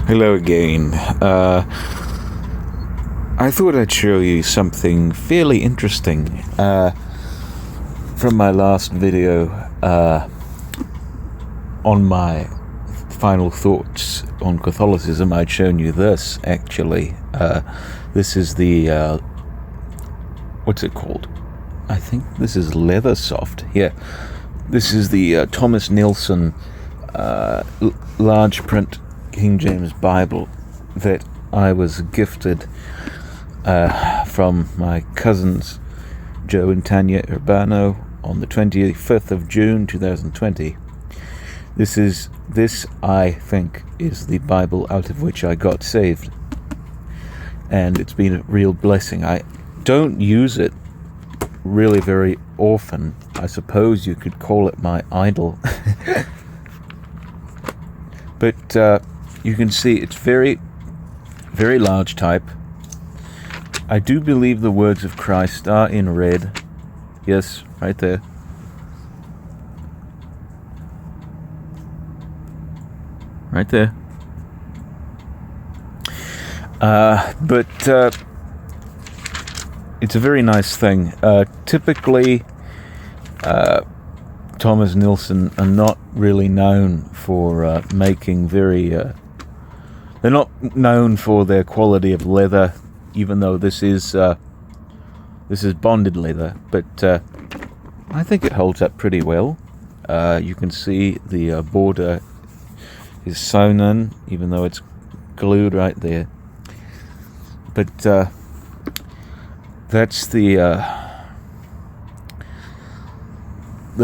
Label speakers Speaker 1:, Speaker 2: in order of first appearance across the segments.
Speaker 1: Hello again. I thought I'd show you something fairly interesting from my last video on my final thoughts on Catholicism. I'd shown you this, actually. This is the, what's it called? I think this is Leather Soft. Yeah, this is the Thomas Nelson large print King James Bible that I was gifted from my cousins Joe and Tanya Urbano on the 25th of June 2020. This I think is the Bible out of which I got saved, and it's been a real blessing. I don't use it really very often. I suppose you could call it my idol. But you can see it's very, very large type. I do believe the words of Christ are in red. Yes, right there. Right there. But it's a very nice thing. Typically, Thomas Nelson are not really known for making very... they're not known for their quality of leather, even though this is bonded leather. But I think it holds up pretty well. You can see the border is sewn in, even though it's glued right there. But that's the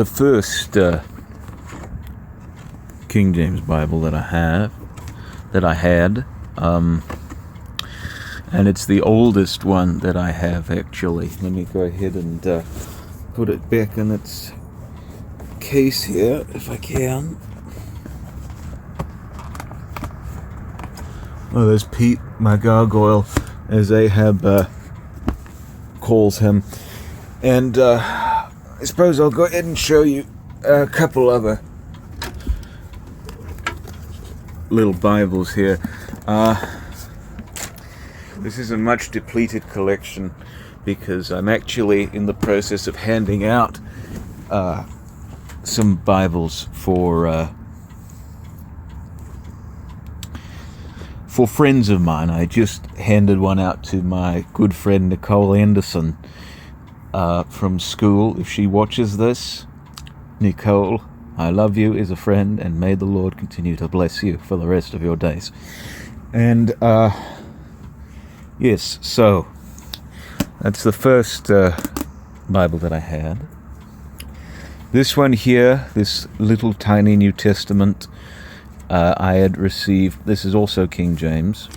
Speaker 1: first King James Bible that I had, and it's the oldest one that I have, actually. Let me go ahead and put it back in its case here, if I can. Oh, there's Pete, my gargoyle, as Ahab calls him. And I suppose I'll go ahead and show you a couple other little Bibles here. This is a much depleted collection because I'm actually in the process of handing out some Bibles for friends of mine. I just handed one out to my good friend Nicole Anderson from school. If she watches this, Nicole, I love you as a friend, and may the Lord continue to bless you for the rest of your days. And yes, so that's the first Bible that I had. This one here, this little tiny New Testament, I had received. This is also King James.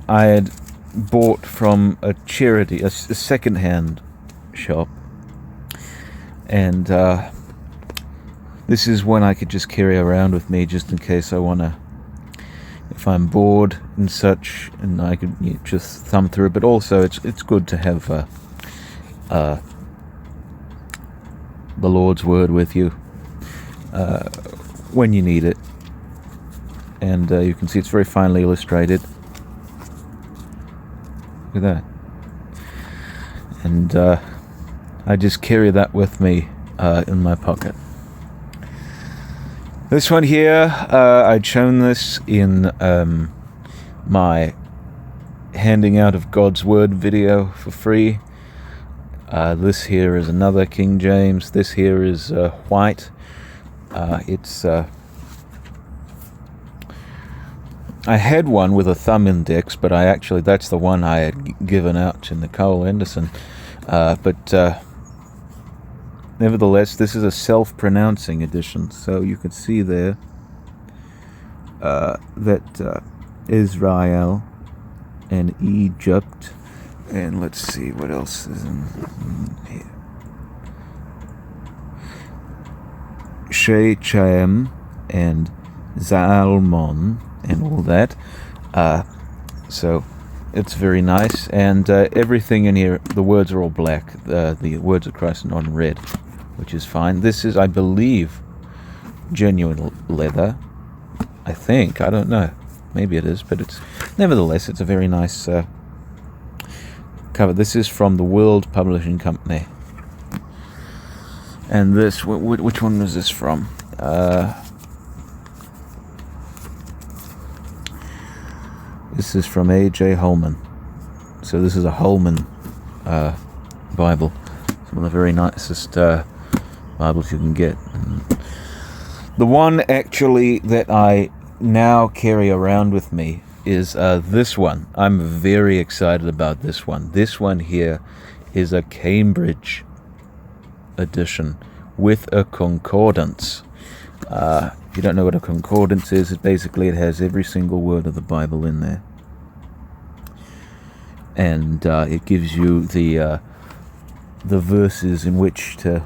Speaker 1: I had bought from a charity, a second-hand shop, and this is one I could just carry around with me just in case I want to, if I'm bored and such, and I could just thumb through it. But also it's good to have the Lord's Word with you when you need it. And you can see it's very finely illustrated. Look at that. And I just carry that with me in my pocket. This one here, I'd shown this in my handing out of God's Word video for free. This here is another King James. This here is white. It's I had one with a thumb index, but that's the one I had given out to Nicole Anderson. But nevertheless, this is a self-pronouncing edition, so you can see there that Israel and Egypt, and let's see what else is in here. Shechem and Zalmon and all that. So it's very nice, and everything in here, the words are all black. The words of Christ are not in red, which is fine. This is, I believe, genuine leather. I think. I don't know. Maybe it is, but nevertheless, it's a very nice cover. This is from the World Publishing Company. And this, which one was this from? This is from A.J. Holman. So this is a Holman Bible. It's one of the very nicest Bibles you can get. And the one actually that I now carry around with me is this one. I'm very excited about this one. This one here is a Cambridge edition with a concordance. If you don't know what a concordance is, it has every single word of the Bible in there. And it gives you the verses in which to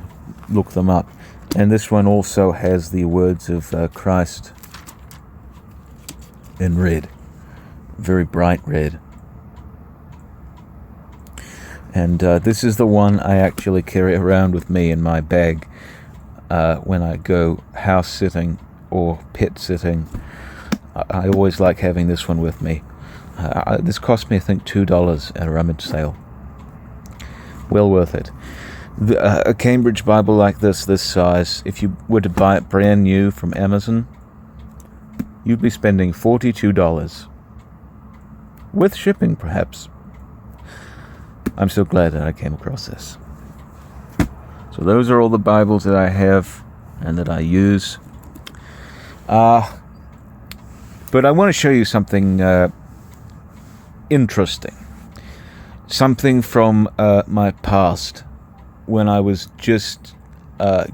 Speaker 1: look them up. And this one also has the words of Christ in red, very bright red. And this is the one I actually carry around with me in my bag when I go house sitting or pet sitting. I always like having this one with me. This cost me, I think, $2 at a rummage sale. Well worth it. A Cambridge Bible like this size, if you were to buy it brand new from Amazon, you'd be spending $42. With shipping, perhaps. I'm so glad that I came across this. So those are all the Bibles that I have and that I use. But I want to show you something interesting. Something from my past when I was just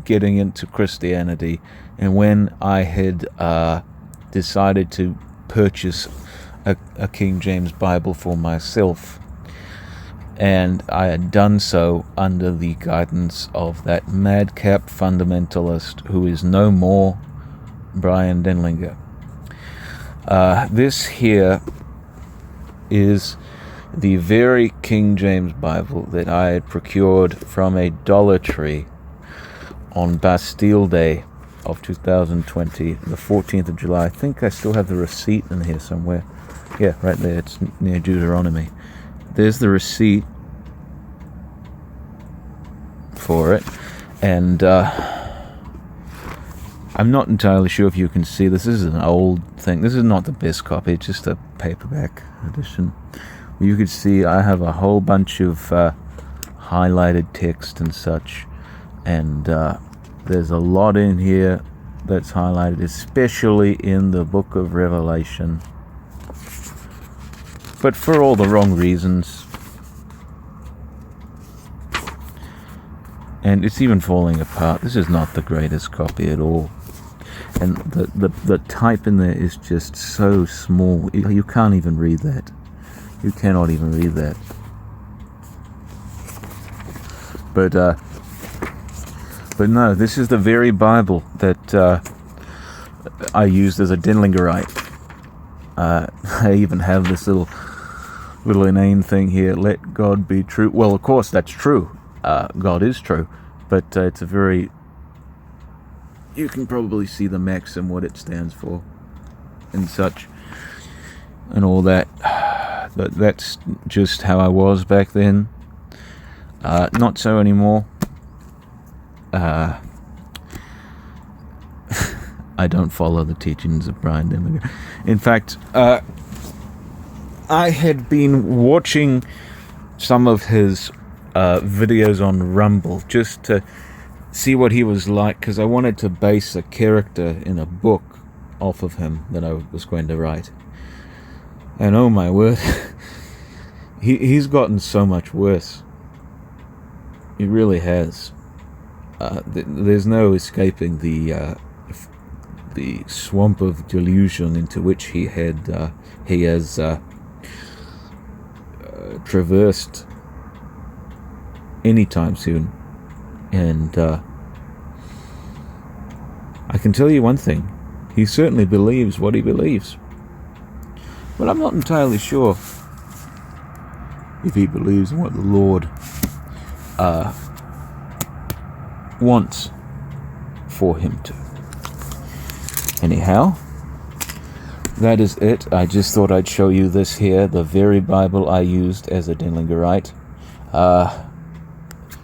Speaker 1: getting into Christianity and when I had decided to purchase a King James Bible for myself. And I had done so under the guidance of that madcap fundamentalist who is no more, Brian Denlinger. This here is the very King James Bible that I had procured from a Dollar Tree on Bastille Day of 2020, the 14th of July. I think I still have the receipt in here somewhere. Yeah, right there. It's near Deuteronomy. There's the receipt for it. And I'm not entirely sure if you can see this. This is an old thing. This is not the best copy. It's just a paperback edition. You can see I have a whole bunch of highlighted text and such. And there's a lot in here that's highlighted, especially in the book of Revelation. But for all the wrong reasons. And it's even falling apart. This is not the greatest copy at all. And the type in there is just so small. You can't even read that. You cannot even read that. But no, this is the very Bible that I used as a Denlingerite. I even have this little inane thing here. Let God be true. Well, of course, that's true. God is true. But it's a very... You can probably see the maxim, what it stands for, and such, and all that. But that's just how I was back then. Not so anymore. I don't follow the teachings of Brian Denlinger. In fact, I had been watching some of his videos on Rumble just to see what he was like, because I wanted to base a character in a book off of him that I was going to write. And oh my word, he's gotten so much worse. He really has. There's no escaping the swamp of delusion into which he has traversed anytime soon. And I can tell you one thing, he certainly believes what he believes. But I'm not entirely sure if he believes in what the Lord wants for him to. Anyhow, that is it. I just thought I'd show you this here, the very Bible I used as a Denlingerite.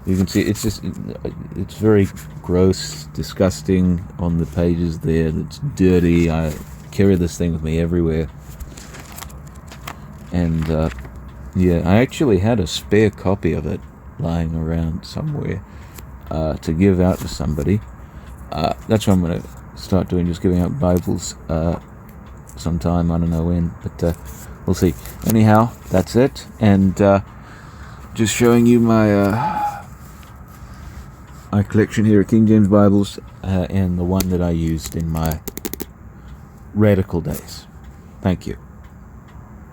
Speaker 1: You can see it's very gross, disgusting on the pages there. It's dirty. I carry this thing with me everywhere. And yeah, I actually had a spare copy of it lying around somewhere to give out to somebody. That's what I'm going to start doing, just giving out Bibles sometime. I don't know when, but we'll see. Anyhow, that's it. And just showing you my collection here of King James Bibles and the one that I used in my radical days. Thank you.